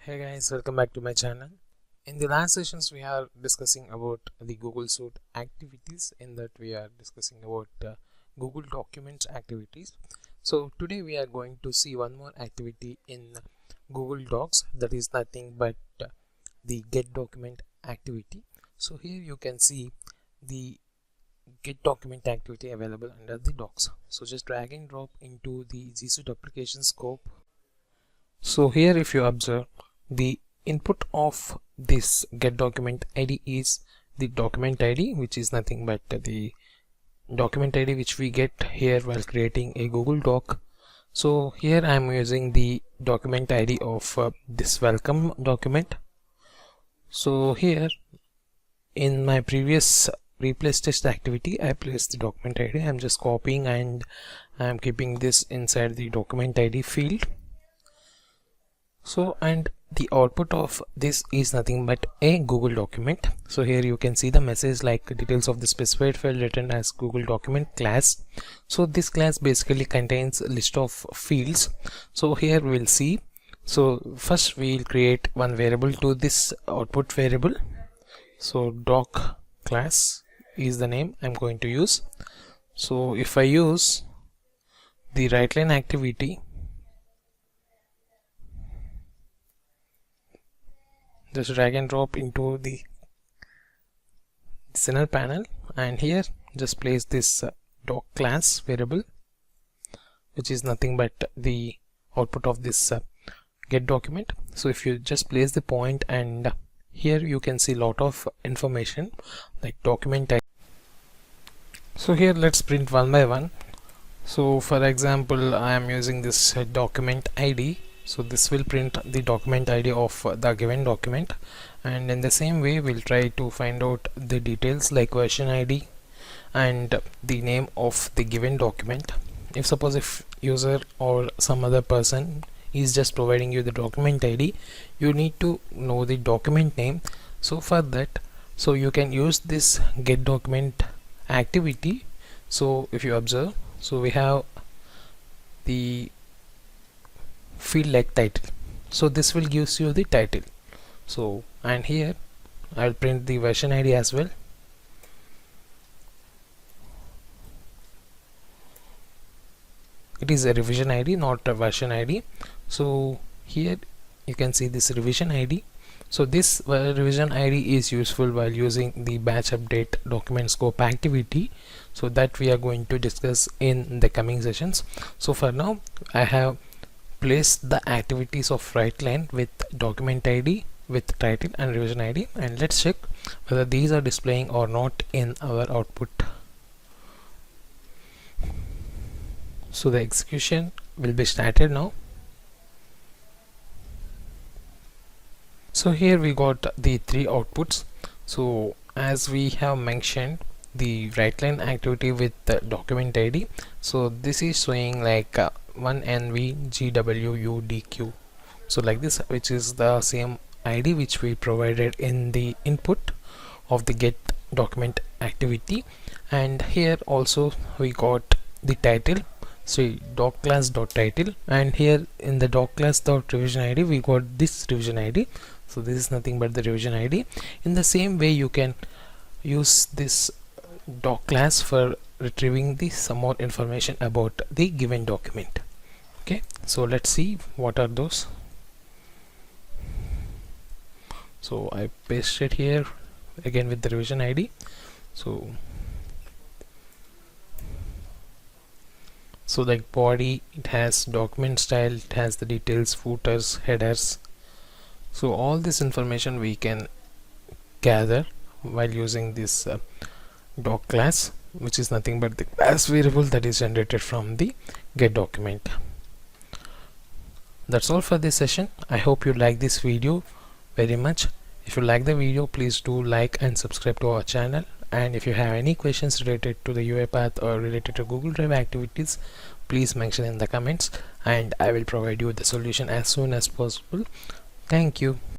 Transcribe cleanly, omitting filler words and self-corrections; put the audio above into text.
Hey guys, welcome back to my channel. In the last sessions we are discussing about the Google Suite activities. In that we are discussing about Google Documents activities. So today we are going to see one more activity in Google Docs, that is nothing but the Get Document activity. So here you can see the Get Document activity available under the Docs. So just drag and drop into the Gsuite application scope. So here if you observe, the input of this Get Document ID is the document ID, which is nothing but the document ID which we get here while creating a Google Doc. So here I am using the document ID of this welcome document. So here in my previous replace test activity I placed the document ID. I am just copying and I am keeping this inside the document ID field. So and the output of this is nothing but a Google document. So here you can see the message like details of the specified file written as Google document class. So this class basically contains a list of fields. So here we'll see. So first we'll create one variable to this output variable. So doc class is the name I'm going to use. So if I use the right line activity, just drag and drop into the center panel, and here just place this doc class variable, which is nothing but the output of this get document. So if you just place the point, and here you can see lot of information like document type. So here let's print one by one. So for example, I am using this document ID. So this will print the document ID of the given document, and in the same way we'll try to find out the details like version ID and the name of the given document. If suppose if user or some other person is just providing you the document ID, you need to know the document name. So for that, so you can use this get document activity. So if you observe, so we have the field like title, so this will gives you the title. So and here I'll print the version ID as well. It is a revision ID, not a version ID. So here you can see this revision ID. So this revision ID is useful while using the batch update document scope activity, so that we are going to discuss in the coming sessions. So for now I have place the activities of right line with document ID, with title and revision ID, and let's check whether these are displaying or not in our output. So the execution will be started now. So here we got the three outputs. So as we have mentioned, the right line activity with the document ID, so this is showing like 1NVGWUDQ, so like this, which is the same ID which we provided in the input of the get document activity. And here also we got the title, so doc class dot title, and here in the doc class dot revision ID we got this revision ID. So this is nothing but the revision ID. In the same way you can use this doc class for retrieving the some more information about the given document. Okay, so let's see what are those. So I pasted here again with the revision ID. So like body, it has document style, it has the details, footers, headers. So all this information we can gather while using this doc class, which is nothing but the class variable that is generated from the get document. That's all for this session. I hope you like this video very much. If you like the video, please do like and subscribe to our channel, and if you have any questions related to the UiPath or related to Google Drive activities, please mention in the comments and I will provide you the solution as soon as possible. Thank you.